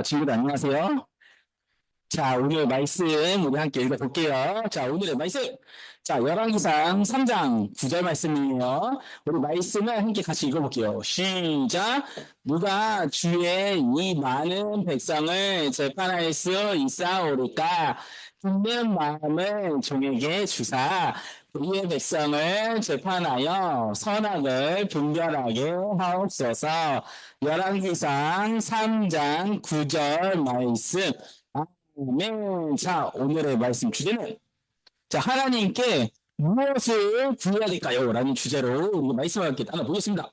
친구들 안녕하세요. 자, 오늘 말씀 우리 함께 읽어볼게요. 자, 오늘의 말씀. 자, 열왕기상 3장 9절 말씀이에요. 우리 말씀을 함께 같이 읽어볼게요. 시작. 누가 주의 이 많은 백성을 재판할 수 있사오리까? 듣는 마음을 종에게 주사 우리의 백성을 재판하여 선악을 분별하게 하옵소서. 열왕기상 3장 9절 말씀. 아멘. 자, 오늘의 말씀 주제는 자, 하나님께 무엇을 구해야 될까요? 라는 주제로 우리 말씀을 함께 나눠보겠습니다.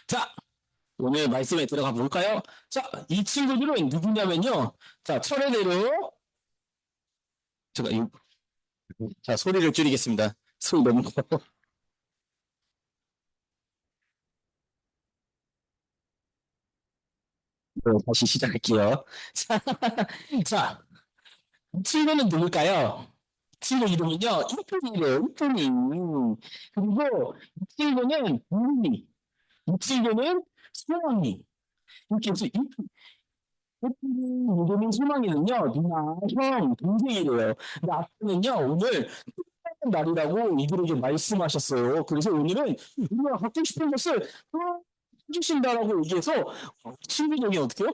자, 오늘 말씀에 들어가 볼까요? 자, 이 친구들은 누구냐면요. 자, 차례대로 제가 자, 소리를 줄이겠습니다. 소리 너무 커. 네, 다시 시작할게요. 자, 자, 이 친구는 누굴까요? 친구 이름은요, 이쁜이래요, 이쁜이. 그리고 이 친구는 우리, 이 친구는 소망이. 이렇게 해서 이쁜이 이름인 소망이는요, 누나, 형, 동생이래요. 근데 아빠는요, 오늘 특별한 날이라고 이들에게 말씀하셨어요. 그래서 오늘은 우리가 갖고 싶은 것을 해주신다라고 얘기해서 친구들이 어떻게 요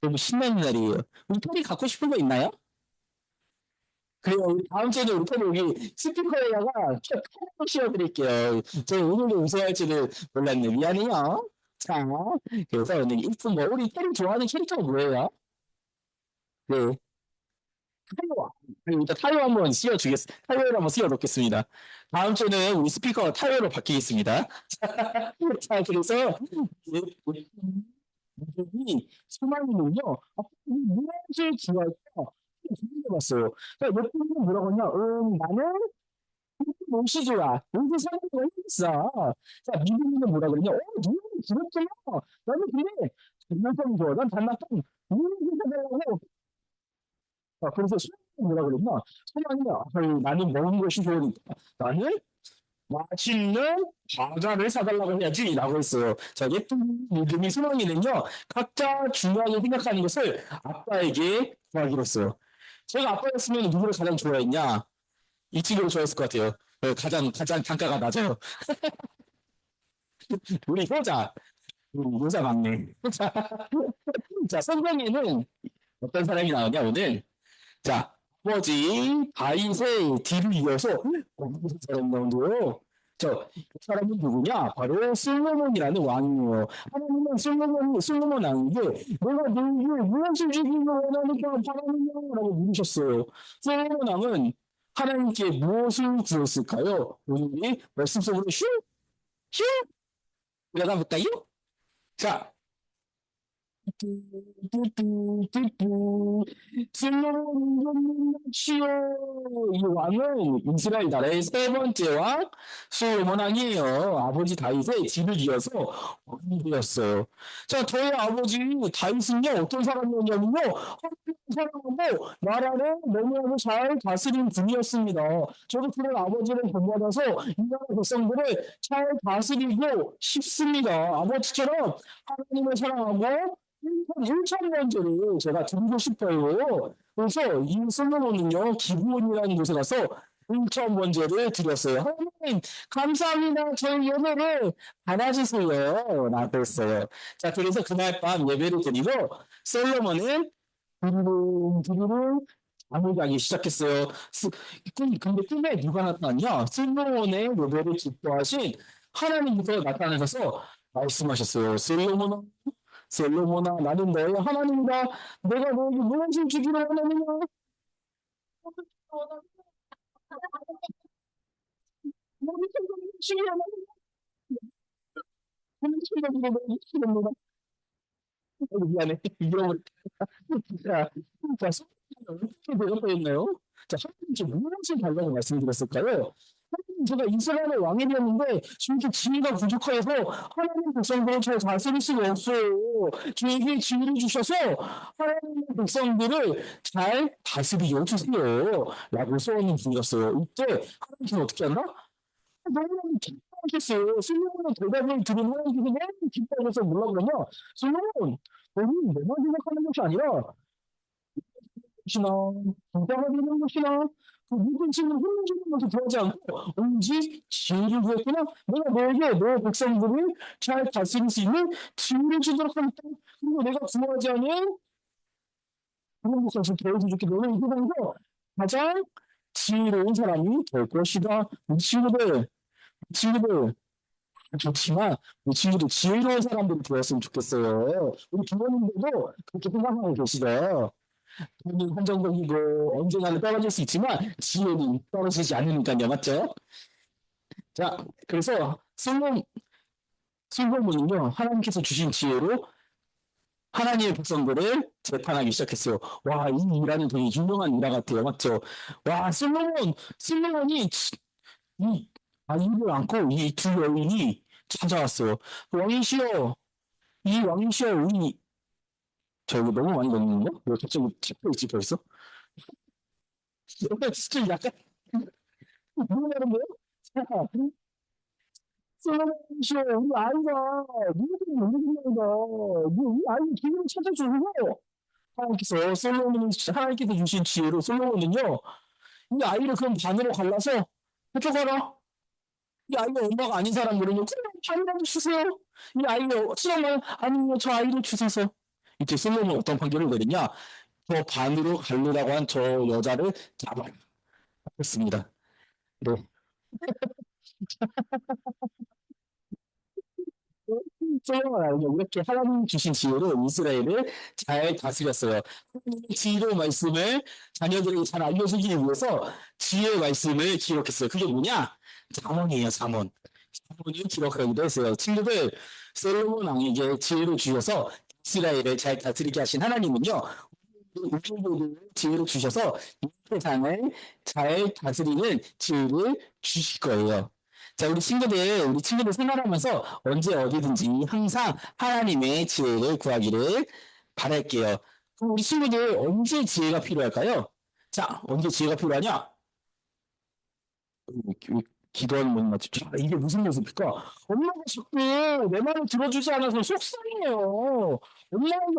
너무 신나는 날이에요. 우리 토리 갖고 싶은 거 있나요? 그래요. 우리 다음 주에는 우리 팬이 여기 스피커에다가 켜고 씌워드릴게요. 저 오늘도 우승할지는 몰랐네. 미안해요. 자, 그래서 오늘 이쁜 거, 우리 팬이 좋아하는 캐릭터가 뭐예요? 네. 타요. 일단 타요 한번 타요를 한번 씌워놓겠습니다. 다음 주에는 우리 스피커가 타요로 바뀌겠습니다. 자, 그래서 우리 이 소망이는요, 무엇을 기할까? 봤어요. 몇 분이 뭐라고 하냐? 나는 옷이 좋아. 옷이 사는 있어. 자, 미국인은 뭐라 그러냐? 누구 부럽잖아. 나는 근데 장난감 좋아. 난 장난감 누구 사달라고. 그래서 소망이 뭐라 그랬나? 소망이야. 나는 먹는 것이 좋으니까. 나는 맛있는 과자를 사달라고 해야지 라고 했어요. 자, 예쁜 믿음이 소망이는요, 각자 중요하게 생각하는 것을 아빠에게 구하기로 했어요. 제가 아빠였으면 누구를 가장 좋아했냐? 이 친구를 좋아했을 것 같아요. 가장 단가가 낮아요. 우리 효자 막내. 자, 자, 성경에는 어떤 사람이 나오냐, 오늘? 자, 아버지 다윗의 뒤를 이어서 무슨 사람이 나온대요? 그 사람은 누구냐? 바로 솔로몬이라는 왕이에요. 하나님은 솔로몬 왕에게 내가 너에게 무엇을 주기를 원하니까 바라느냐라고 물으셨어요. 솔로몬 왕은 하나님께 무엇을 구했을까요? 오늘 말씀 속으로 슝 들어가 볼까요? 자, 뚜뚜뚜뚜 솔로몬이요. 이 왕은 이스라엘 나라의 세 번째 왕 솔로몬 왕이에요. 아버지 다윗의 뒤를 이어서 왕이 되었어요. 자, 저희 아버지 다윗은요 어떤 사람이었냐면요 하나님 사랑하고 나라를 너무나도 잘 다스린 분이었습니다. 저도 그런 아버지를 본받아서 이 나라 백성들을 잘 다스리고 싶습니다. 아버지처럼 하나님을 사랑하고 1천 번째를 제가 드리고 싶어요. 그래서 이 솔로몬은요, 기브온이라는 곳에 가서 1천 번째를 드렸어요. 하나님, 감사합니다. 저희 예배를 받아주세요. 라고 했어요. 자, 그래서 그날 밤 예배를 드리고, 솔로몬은 두루룽 잠을 자기 시작했어요. 근데 꿈에 누가 나타났냐? 솔로몬의 예배를 기뻐하신 하나님부터 나타나셔서 말씀하셨어요. 솔로몬아, 나는 너의 하나님이다. 내가 너에게 무엇을 주기로 원하느냐? 너의 생각을 주기로 원하느냐? 너의 생각으로 너의 주기로 미안해. 잃어버렸다. 자, 자, 성경이 어떻게 되었나요? 자, 하나님 지금 무엇을 달라고 말씀드렸을까요? 하나님 제가 이스라엘의 왕이 되었는데 저렇게 지위가 부족해서 하나님 백성들을 잘 다스릴 수가 없어요. 저에게 지위를 주셔서 하나님 백성들을 잘 다스리게 해주세요. 라고 소원을 드렸어요. 이때 하나님께서 어떻게 한다? 너무너무 기뻐. 하나님께서 솔로몬의 대답을 들은 하나님께서 너무 기뻐하셔서 뭐라 그러냐? 솔로몬, 너는 내만 생각하는 것이 아니라 것이나 부자가 되는 것이나 그 모든 짐을 홀려주는 것을 구하지 않고 오직 지혜를 구했구나. 내가 너에게 너 백성들을 잘 다스릴 수 있는 지혜를 주도록 하겠다. 그리고 내가 구하지 않은 그런 것을 더해주게 너는 이 세상에서 가장 지혜로운 사람이 될 것이다. 우리 친구들 좋지만 우리 친구들 지혜로운 사람들이 되었으면 좋겠어요. 우리 부모님들도 그렇게 생각하고 계시죠. 돈은 한정적이고 언젠가는 떨어질 수 있지만 지혜는 떨어지지 않으니까요. 맞죠? 자, 그래서 솔로몬은요 하나님께서 주신 지혜로 하나님의 백성들을 재판하기 시작했어요. 와, 이 일화는 되게 유명한 일화 같아요. 맞죠? 와, 솔로몬이 이 아이를 안고 이 두 여인이 찾아왔어요. 왕이시여, 이 왕이시여, 우리 저 이거 너무 많이 먹는데? 왜 갑자기 찍고 있지 벌써? 진짜 약간 너무 다른데요? 자, 솔로몬이시여, 우리 아이가 누구든 못 믿는다. 우리 아이 기회를 찾아주고 하나님께서 주신 지혜로 솔로몬은요, 이 아이를 그럼 반으로 갈라서 해줘가라. 이 아이가 엄마가 아닌 사람들은요, 그럼 반이라도 주세요. 이 아이가 친엄마 아니면 저 아이를 주소서. 이때 솔로몬은 어떤 판결을 내리냐? 저 반으로 갈르라고 한 저 여자를 잡았습니다. 네. 솔로몬은 알죠. 이렇게 하나님 주신 지혜로 이스라엘을 잘 다스렸어요. 하나님의 지혜로운 말씀을 자녀들에게 잘 알려주기 위해서 지혜의 말씀을 기록했어요. 그게 뭐냐? 잠언이에요, 잠언. 잠언을 기록하기도 했어요. 친구들, 솔로몬 왕에게 지혜를 주셔서 이스라엘을 잘 다스리게 하신 하나님은요, 우리에게 지혜를 주셔서 이 세상을 잘 다스리는 지혜를 주실 거예요. 자, 우리 친구들 생활하면서 언제 어디든지 항상 하나님의 지혜를 구하기를 바랄게요. 그럼 우리 친구들 언제 지혜가 필요할까요? 자, 언제 지혜가 필요하냐? 기도하는 분 맞죠? 자, 이게 무슨 모습일까? 엄마가 자꾸 내 말을 들어주지 않아서 속상해요. 엄마에게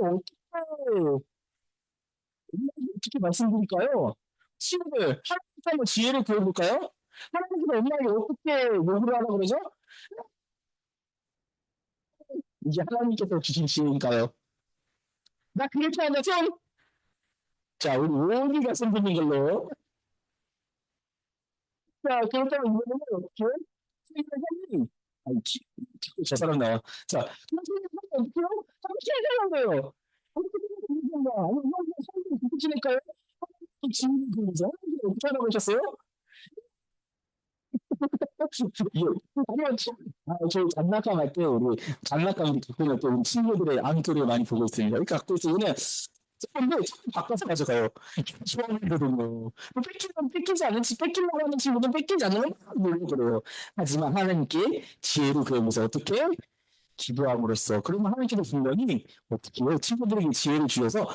어떻게 말씀드릴까요? 친구들, 하나님께 한번 지혜를 구해볼까요? 하나님께서 엄마에게 어떻게 요구를 하라고 그러죠? 이제 하나님께서 주신 지혜니까요. 나 그렇게 하냐, 좀? 자, 우리 오은이 말씀 듣는 걸로. 자, 그렇다면 이번에는 어떻게? 선생님이, 아니, 저 사람 나와. 자, 선생님 어떻게요? 잠시 생각해요. 어떻게 되는 건가? 아니, 이거 선생님 듣고 지낼까요? 지금 그러죠? 어떻게 하라고 하셨어요? 아니요, 저 장난감 할 때, 장난감 갖고 때 우리 친구들의 안토를 많이 보고 있습니다. 그러니까 갖고 있어. 그냥, 근데 자꾸 바꿔서 가져가요. 좋아하거든요. 뺏기지 않는, 뺏기려고 하는 친구는 뺏기지 않는 건 모르고 그래요. 하지만 하나님께 지혜로 그러면서 어떻게? 기도함으로써. 그러면 하나님께서 분명히 어떻게 해요? 친구들에게 지혜를 주셔서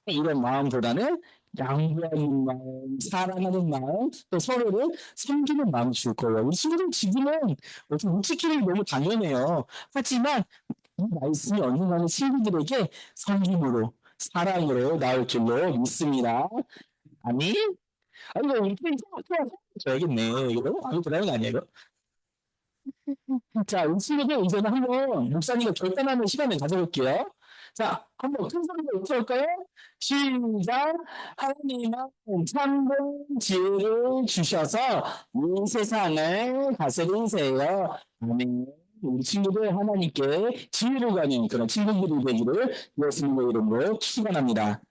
이런 마음보다는 양보하는 마음, 사랑하는 마음, 또 서로를 섬기는 마음을 줄 거예요. 우리 친구들 지금은 우리끼리 너무 당연해요. 하지만 이 말씀이 언젠가는 친구들에게 섬김으로, 사랑으로 나올 줄로 믿습니다. 아니? 아니, 이거 이렇게 줘야겠네. 이거 너무 아무 드라마 아니야, 이거? 자, 우리 친구들 이제는 한번 목사님과 결단하는 시간을 가져볼게요. 자, 한번 큰 소리로 외쳐볼까요? 시작! 하나님은 참된 지혜를 주셔서 이 세상을 다스리세요. 아멘. 우리 친구들 하나님께 지혜를 가는 그런 친구들이 되기를 예수님의 이름으로 축원합니다.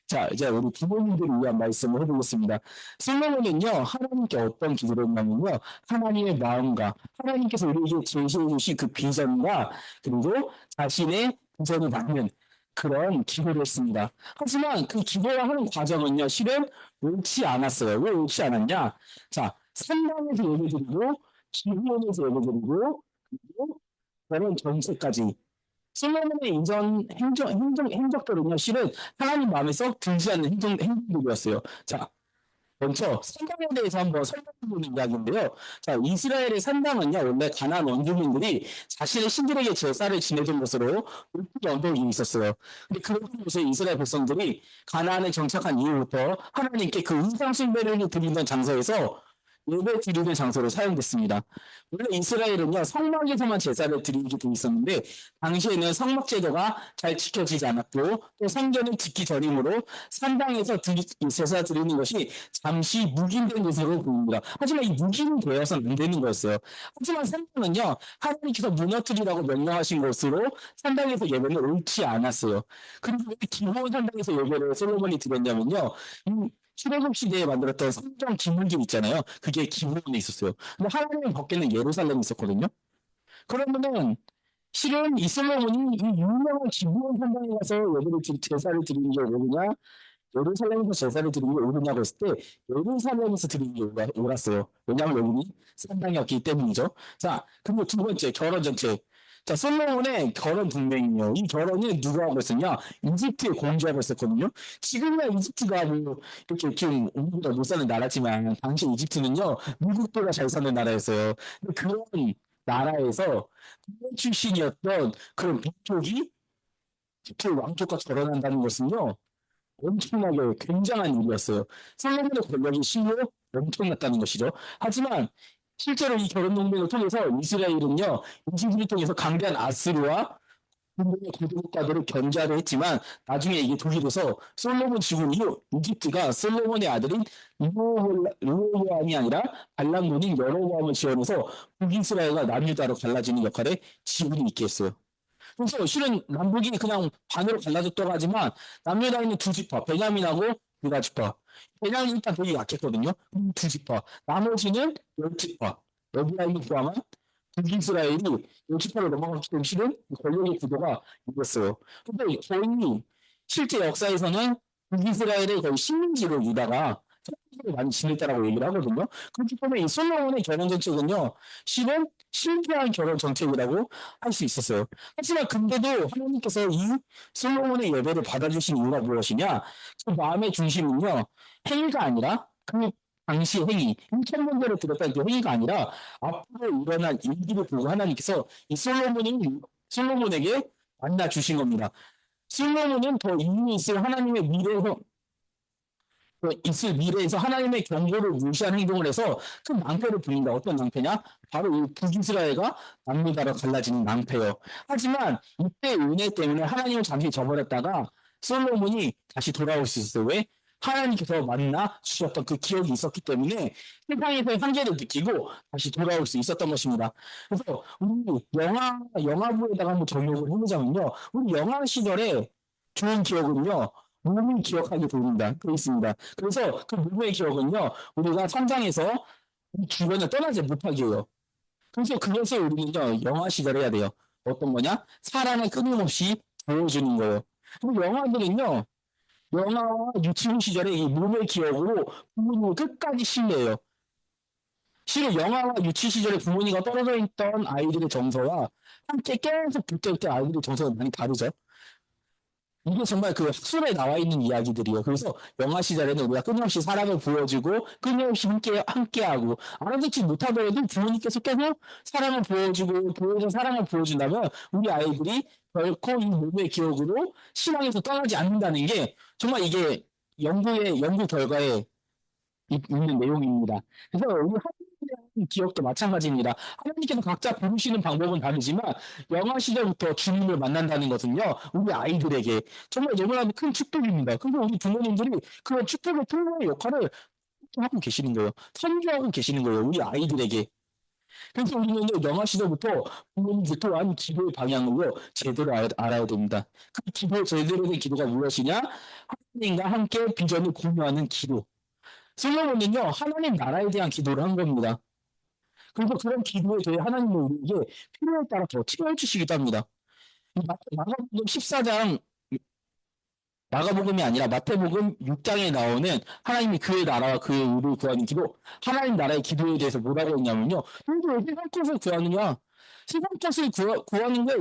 자, 이제 우리 부모님들을 위한 말씀을 해보겠습니다. 솔로몬은요, 하나님께 어떤 기도를 했냐면요, 하나님의 마음과 하나님께서 우리에게 제시해 주신 그 비전과 그리고 자신의 비전을 담는 그런 기도를 했습니다. 하지만 그 기도를 하는 과정은요, 실은 옳지 않았어요. 왜 옳지 않았냐? 자, 산당에서 예배드리고, 기도원에서 예배드리고, 그리고 그런 전세까지 솔로몬의 이전 행적들은요, 실은 하나님 마음에 썩 들지 않는 행동들이었어요. 자, 먼저 산당에 대해서 한번 설명해보는 이야기인데요. 자, 이스라엘의 산당은요, 원래 가나안 원주민들이 자신의 신들에게 제사를 지내던 것으로 높은 언덕이 있었어요. 근데 그런 곳에 이스라엘 백성들이 가나안에 정착한 이후부터 하나님께 그 우상 숭배를 드리던 장소에서 예배 드리는 장소로 사용됐습니다. 원래 이스라엘은요, 성막에서만 제사를 드리게 돼 있었는데, 당시에는 성막 제도가 잘 지켜지지 않았고, 또 성전을 짓기 전이므로 산당에서 제사 드리는 것이 잠시 묵인된 것으로 보입니다. 하지만 이 묵인이 되어서는 안 되는 거였어요. 하지만 산당은요, 하나님께서 무너뜨리라고 명령하신 것으로 산당에서 예배는 옳지 않았어요. 그리고 왜 기본 산당에서 예배를 솔로몬이 드렸냐면요, 출애굽 시대에 만들었던 성전 기물들 있잖아요. 그게 기본에 있었어요. 근데 하나님 밖에는 예루살렘에 있었거든요. 그러면은 실은 이 솔로몬이 이 유명한 기브온 산당에 가서 제사를 드리는 게 옳으냐, 예루살렘에서 제사를 드리는 게 옳으냐고 했을 때 예루살렘에서 드리는 게 옳았어요. 왜냐하면 여기는 산당이었기 때문이죠. 자, 그리고 두 번째 결혼 정책. 자, 솔로몬의 결혼 동맹이요. 이 결혼은 누가 하고 있었냐? 이집트의 공주하고 있었거든요. 지금은 이집트가 뭐 이렇게 좀 우리보다 못 사는 나라지만 당시 이집트는요 미국보다 잘 사는 나라였어요. 근데 그런 나라에서 출신이었던 그런 민족이 이집트 왕족과 결혼한다는 것은요 엄청나게 굉장한 일이었어요. 솔로몬의 권력이 실로 엄청났다는 것이죠. 하지만 실제로 이 결혼 동맹을 통해서 이스라엘은요 이집트를 통해서 강대한 아스르와 분명히 고대국가들을 견제하려 했지만 나중에 이게 독일에서 솔로몬 죽은 이후 이집트가 솔로몬의 아들인 르호보암이 아니라 발락문인 여로보암을 지원해서 북이스라엘과 남유다로 갈라지는 역할에 지분이 있게 했어요. 그래서 실은 남북이 그냥 반으로 갈라졌다고 하지만 남유다에 있는 두 지파 베냐민하고 유다 지파 베냐민 일단 되게 약했거든요. 두 지파 나머지는 열 지파 여기라인을 포함한 북이스라엘이 요지파로 넘어갔기 때문에 실은 권력의 구도가 이겼어요. 근데 거의 실제 역사에서는 북이스라엘의 거의 식민지로 유다가 많이 지냈다라고 얘기를 하거든요. 그렇기 때문에 이 솔로몬의 결혼 정책은요, 실은 실패한 결혼 정책이라고 할 수 있었어요. 하지만 근데도 하나님께서 이 솔로몬의 예배를 받아주신 이유가 무엇이냐? 그 마음의 중심은요, 행위가 아니라 그 당시 행위, 1천년 전에 들었던 그 행위가 아니라 앞으로 일어날 일기를 보고 하나님께서 이 솔로몬에게 만나 주신 겁니다. 솔로몬은 더 이미 있을 하나님의 미래에서 있을 미래에서 하나님의 경고를 무시한 행동을 해서 큰 낭패를 부린다. 어떤 낭패냐? 바로 이 북이스라엘과 남유다로 갈라지는 낭패요. 하지만 이때 은혜 때문에 하나님을 잠시 저버렸다가 솔로몬이 다시 돌아올 수 있어요. 왜? 하나님께서 만나 주셨던 그 기억이 있었기 때문에 세상에서의 한계를 느끼고 다시 돌아올 수 있었던 것입니다. 그래서 우리 영화부에다가 한번 적용을 해보자면요. 우리 영화 시절에 좋은 기억은요. 몸이 기억하게 됩니다. 되어 있습니다. 그래서 그 몸의 기억은요. 우리가 성장해서 우리 주변을 떠나지 못하게 해요. 그래서 그것을 우리는요. 영화 시절에 해야 돼요. 어떤 거냐? 사랑을 끊임없이 보여주는 거예요. 그리고 영화들은요. 영화와 유치원 시절에 이 몸의 기억으로 부모님을 끝까지 신뢰해요. 실은 영화와 유치 시절에 부모님과 떨어져 있던 아이들의 정서와 함께 계속 붙을 때 아이들의 정서가 많이 다르죠. 이게 정말 그 학술에 나와 있는 이야기들이에요. 그래서 영화 시절에는 우리가 끊임없이 사랑을 보여주고 끊임없이 함께하고 알아듣지 못하더라도 부모님께서 계속 사랑을 보여주고 교회에서 사랑을 보여준다면 우리 아이들이 결코 이 몸의 기억으로 신앙에서 떠나지 않는다는 게 정말 이게 연구 결과에 있는 내용입니다. 그래서 우리 하나님에 대한 기억도 마찬가지입니다. 하나님께서 각자 부르시는 방법은 다르지만 영아 시절부터 주님을 만난다는 것은요, 우리 아이들에게 정말 너무나 큰 축복입니다. 그리고 우리 부모님들이 그런 축복의 통로의 역할을 하고 계시는 거예요. 선교하고 계시는 거예요. 우리 아이들에게. 그래서 우리는 영아 시절부터 부모님들 또한 기도의 방향으로 제대로 알아야 됩니다. 그 기도, 제대로 된 기도가 무엇이냐? 하나님과 함께 비전을 공유하는 기도. 솔로몬은요, 하나님 나라에 대한 기도를 한 겁니다. 그래서 그런 기도에 대해 하나님은 우리에게 필요에 따라 더 채워주시기도 합니다. 마가복음 14장, 마가복음이 아니라 마태복음 6장에 나오는 하나님이 그의 나라와 그의 의를 구하는 기도, 하나님 나라의 기도에 대해서 뭐라고 했냐면요. 너희들 왜 세상 것을 구하느냐? 세상 것을 구하는 게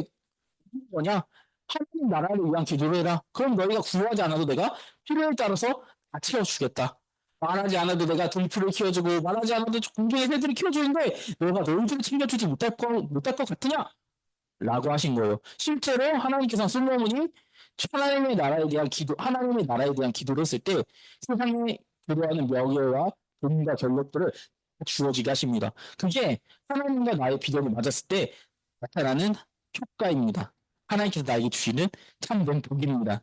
뭐냐? 하나님 나라를 위한 기도를 해라. 그럼 너희가 구하지 않아도 내가 필요에 따라서 다 채워주겠다. 말하지 않아도 내가 동물을 키워주고 말하지 않아도 공중의 새들을 키워주는데 너가 너희들을 챙겨주지 못할 것 같으냐? 라고 하신 거예요. 실제로 하나님께서 솔로몬이 하나님의 나라에 대한 하나님의 나라에 대한 기도를 했을 때 세상에 들어가는 명예와 돈과 권력들을 주어지게 하십니다. 그게 하나님과 나의 비전을 맞았을 때 나타나는 효과입니다. 하나님께서 나에게 주시는 참된 복입니다.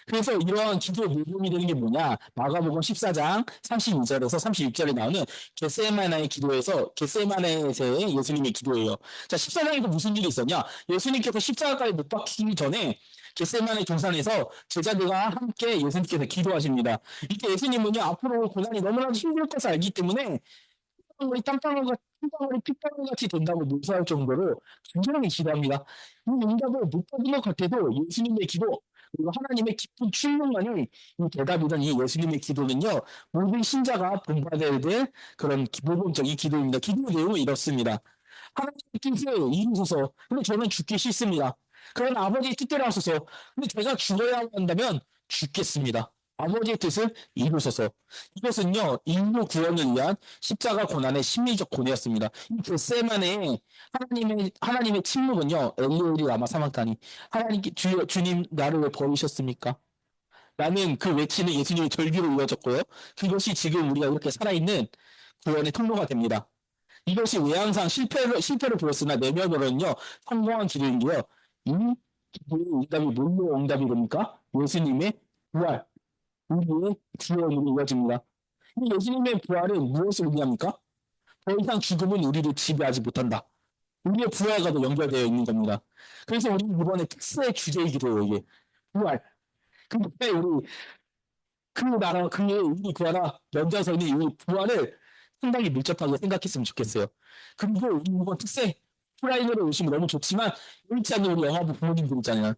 그래서 이러한 기도의 모범이 되는 게 뭐냐? 마가복음 14장 32절에서 36절에 나오는 겟세마네의 기도에서 겟세마네에서의 예수님의 기도예요. 자, 14장에서 무슨 일이 있었냐? 예수님께서 십자가에 못 박히기 전에 겟세마네 동산에서 제자들과 함께 예수님께서 기도하십니다. 이때 예수님은요, 앞으로 고난이 너무나도 힘들 것을 알기 때문에 땀방울이 핏방울 같이 된다고 묘사할 정도로 굉장히 기도합니다. 이 응답을 못 받은 것 같아도 예수님의 기도, 그리고 하나님의 깊은 충만이 이 대답이던 이 예수님의 기도는요, 모든 신자가 본받아야 될 그런 모범적인 기도입니다. 기도 내용은 이렇습니다. 하나님의 뜻을 이루소서. 근데 저는 죽기 싫습니다. 그러나 아버지의 뜻대로 하소서. 근데 제가 죽어야 한다면 죽겠습니다. 아버지의 뜻을 이루소서. 이것은요, 인류 구원을 위한 십자가 고난의 심리적 고뇌였습니다. 이 겟세마네의 하나님의 침묵은요, 엘리엘이 라마 사막다니. 하나님께 주님 나를 왜 버리셨습니까? 라는 그 외치는 예수님의 절규로 이어졌고요. 그것이 지금 우리가 이렇게 살아있는 구원의 통로가 됩니다. 이것이 외양상 실패를 보였으나 내면으로는요, 성공한 기도인데요. 이 기도의 응답이 뭘로 응답이 됩니까? 예수님의 부활, 우리의 구원으로 이어집니다. 이 예수님의 부활은 무엇을 의미합니까? 더 이상 죽음은 우리를 지배하지 못한다. 우리의 부활과도 연결되어 있는 겁니다. 그래서 우리 이번에 특수의 주제이기도 해요, 이게. 부활. 근데 우리 구하라 연장선이 이 부활을 상당히 밀접하게 생각했으면 좋겠어요. 그리고 우리 이번 특세 오프라인으로 오시면 너무 좋지만 그렇지 않는 우리 영화부 부모님들 있잖아요.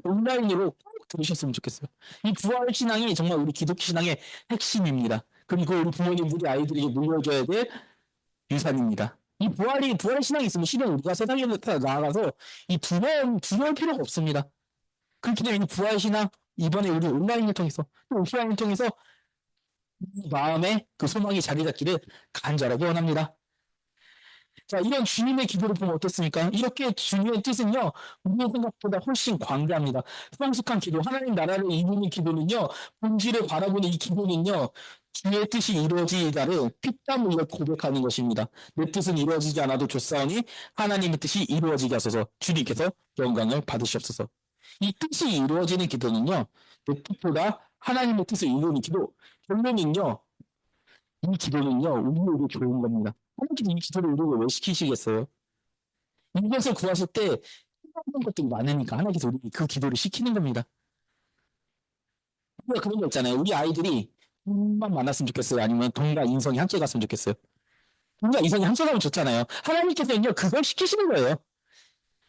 온라인으로 꼭 들으셨으면 좋겠어요. 이 부활 신앙이 정말 우리 기독교 신앙의 핵심입니다. 그리고 우리 부모님들이 아이들에게 물려줘야 될 유산입니다. 이 부활의 신앙이 있으면 실은 우리가 세상에 나아가서 이 두려울 필요가 없습니다. 그렇기 때문에 이 부활 신앙 이번에 우리 온라인을 통해서 또 오프라인을 통해서 마음에 그 소망이 자리 잡기를 간절하게 원합니다. 자, 이런 주님의 기도를 보면 어떻습니까? 이렇게 주님의 뜻은요, 우리의 생각보다 훨씬 광대합니다. 성숙한 기도, 하나님 나라를 이루는 기도는요, 본질을 바라보는 이 기도는요, 주의 뜻이 이루어지다를 피땀 흘려 고백하는 것입니다. 내 뜻은 이루어지지 않아도 좋사오니 하나님의 뜻이 이루어지게 하소서. 주님께서 영광을 받으시옵소서. 이 뜻이 이루어지는 기도는요, 내 뜻보다 하나님의 뜻을 이루는 기도, 결론은요, 이 기도는요, 우리에게 좋은 겁니다. 하나님께서 이 기도를 우리에게 왜 시키시겠어요? 이것을 구하실 때 필요한 것들이 많으니까 하나님께서 우리에게 그 기도를 시키는 겁니다. 우리가 그런 거 있잖아요. 우리 아이들이 돈만 많았으면 좋겠어요. 아니면 돈과 인성이 함께 갔으면 좋겠어요. 돈과 인성이 함께 가면 좋잖아요. 하나님께서는요, 그걸 시키시는 거예요.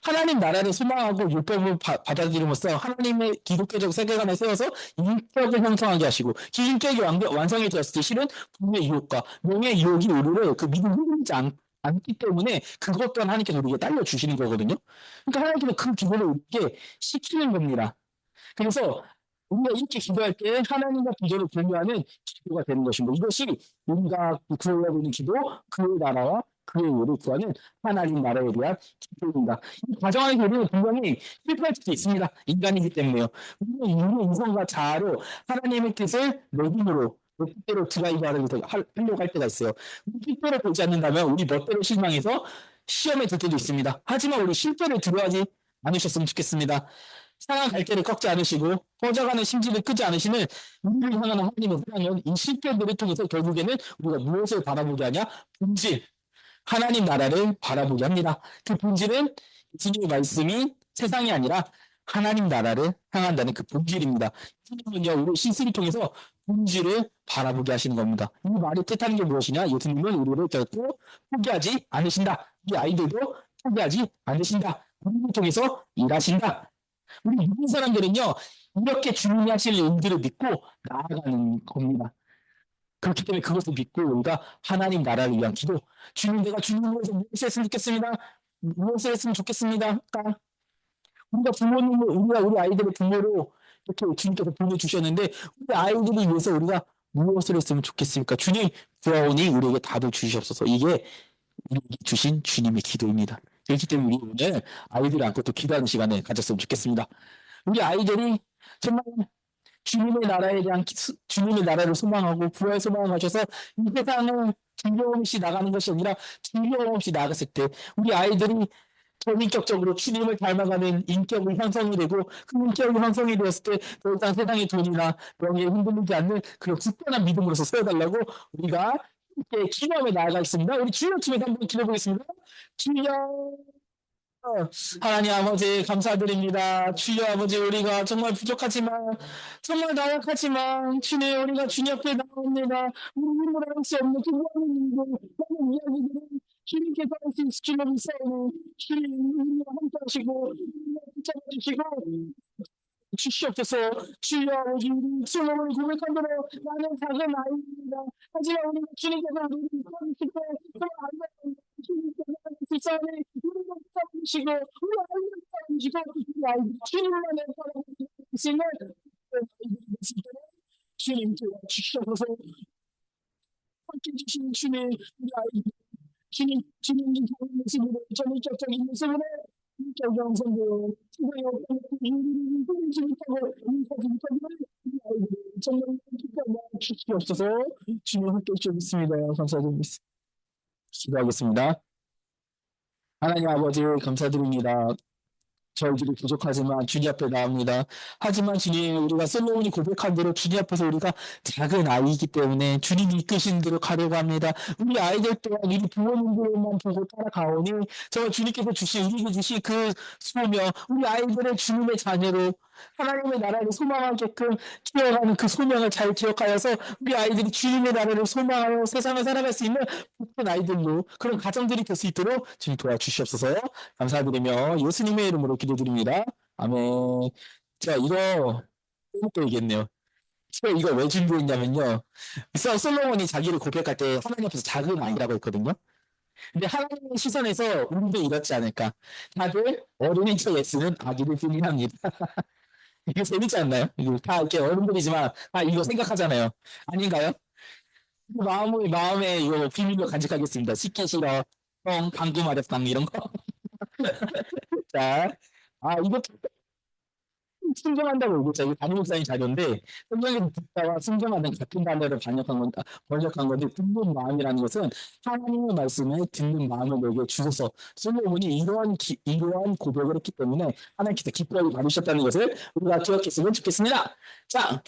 하나님 나라를 소망하고 율법을 받아들임으로써 하나님의 기독교적 세계관을 세워서 인격을 형성하게 하시고 그 인격이 완성이 되었을 때 실은 부의 유혹과 명의 유혹이 우리를 그 믿음 흔들리지 않기 때문에 그것 또한 하나님께서 우리에게 딸려주시는 거거든요. 그러니까 하나님께서 그 기도를 우리에게 시키는 겁니다. 그래서 우리가 이렇게 기도할 때 하나님과 비전을 공유하는 기도가 되는 것입니다. 이것이 우리가 구하고 있는 기도, 그의 나라와 그의 의를 구하는 하나님 나라에 대한 기도입니다. 이 과정안에서 우리는 분명히 실패할 수도 있습니다. 인간이기 때문에요. 우리는 우리의 인성과 자아로 하나님의 뜻을 내 힘으로 내 뜻대로 드라이브하려고 할 때가 있어요. 우리 뜻대로 되지 않는다면 우리 멋대로 실망해서 시험에 들 때도 있습니다. 하지만 우리 실패를 두려워하지 않으셨으면 좋겠습니다. 상한 갈 길을 꺾지 않으시고 꺼져가는 심지를 끄지 않으시는 우리를 향하는 하나님의 사랑은 이 실패들을 통해서 결국에는 우리가 무엇을 바라보게 하냐? 본질, 하나님 나라를 바라보게 합니다. 그 본질은 주님의 말씀이 세상이 아니라 하나님 나라를 향한다는 그 본질입니다. 예수님은요, 우리 신스를 통해서 본질을 바라보게 하시는 겁니다. 이 말이 뜻하는 게 무엇이냐? 예수님은 우리를 결코 포기하지 않으신다. 우리 아이들도 포기하지 않으신다. 우리를 통해서 일하신다. 우리 모든 사람들은요, 이렇게 주님이 하실 일들을 믿고 나아가는 겁니다. 그렇기 때문에 그것을 믿고 우리가 하나님 나라를 위한 기도, 주님 내가 주님을 위해서 무엇을 했으면 좋겠습니다. 무엇을 했으면 좋겠습니다. 우리가 우리 아이들을 부모로 이렇게 주님께서 보내주셨는데 우리 아이들을 위해서 우리가 무엇을 했으면 좋겠습니까? 주님, 구하오니 우리에게 답을 주시옵소서. 이게 우리에게 주신 주님의 기도입니다. 그렇기 때문에 우리 오늘 아이들을 안고 또 기도하는 시간을 가졌으면 좋겠습니다. 우리 아이들이 정말 주님의 나라에 대한 주님의 나라를 소망하고 부활 소망하셔서 이 세상을 즐거움 없이 나가는 것이 아니라 즐거움 없이 나갔을 때 우리 아이들이 전인격적으로 주님을 닮아가는 인격의 형성이 되고 그 인격의 형성이 되었을 때 더 이상 세상의 돈이나 명예에 흔들리지 않는 그런 굳건한 믿음으로서 세워달라고 우리가 함께 기도하며 나아가겠습니다. 우리 주여 주에 한번 기도해보겠습니다. 주여 하나님 아버지 감사드립니다. 주여 아버지 우리가 정말 부족하지만 정말 나약하지만 주님 우리가 주님 앞에 나옵니다. 우리 힘으로 할 수 없는 그 많은 일들 많은 이야기들은 주님께서 할 수 있을 줄로 믿사오니 주님 우리와 함께 하시고 우리와 붙잡아주시고 주시옵소서. 주여 아버지 우리 솔로몬이 고백한 대로 나는 작은 아이입니다. 하지만 우리가 주님께서 우리를 이끌어주시고 정말 아름다운 주님께서 불쌍히 우리를 붙잡으시고 우리 아이를 붙잡으시고 우리 아이들 주님만을 바라보시는 주님 도와주시옵소서. 함께 주신 주님 우리 아이들 주님 모습으로 전인격적인 모습으로 인격 양성되어 세상에 어떤 인류를 이끌지 못하고 인사지 못하기를 정말 기뻐하여 주시옵소서. 주님 함께 해주셨습니다. 감사드립니다. 기도하겠습니다. 하나님 아버지 감사드립니다. 저희들이 부족하지만 주님 앞에 나옵니다. 하지만 주님 우리가 솔로몬이 고백한 대로 주님 앞에서 우리가 작은 아이이기 때문에 주님이 이끄신 대로 가려고 합니다. 우리 아이들 또한 우리 부모님들만 보고 따라가오니 정말 주님께서 우리에게 주신 그 소명 우리 아이들을 주님의 자녀로 하나님의 나라를 소망하게끔 키워가는 그 소명을 잘 기억하여서 우리 아이들이 주님의 나라를 소망하여 세상을 살아갈 수 있는 모든 아이들로 그런 가정들이 될 수 있도록 주님 도와주시옵소서. 감사드리며 예수님의 이름으로 기도드립니다. 아멘. 제가 이거 또 얘기했네요. 제가 이거 왜 준비했냐면요. 솔로몬이 자기를 고백할 때 하나님 앞에서 작은 아이라고 했거든요. 근데 하나님의 시선에서 우리도 이렇지 않을까. 다들 어른인 척 애쓰는 아기를 뿐이랍니다. 이거 재밌지 않나요? 이거 다 이렇게 어른들이지만 다 이거 생각하잖아요. 아닌가요? 마음에 이거 비밀로 간직하겠습니다. 씻기 싫어. 형 방금 말했당 이런 거. 자, 이거 순종한다고 읽었죠. 이거 담임 목사님 자료인데 성경에서 듣다와 순종하는 같은 단어를 번역한 건데 듣는 마음이라는 것은 하나님의 말씀에 듣는 마음을 내게 주셔서 솔로몬이 이러한 고백을 했기 때문에 하나님께서 기뻐하게 받으셨다는 것을 우리가 기억했으면 좋겠습니다. 자.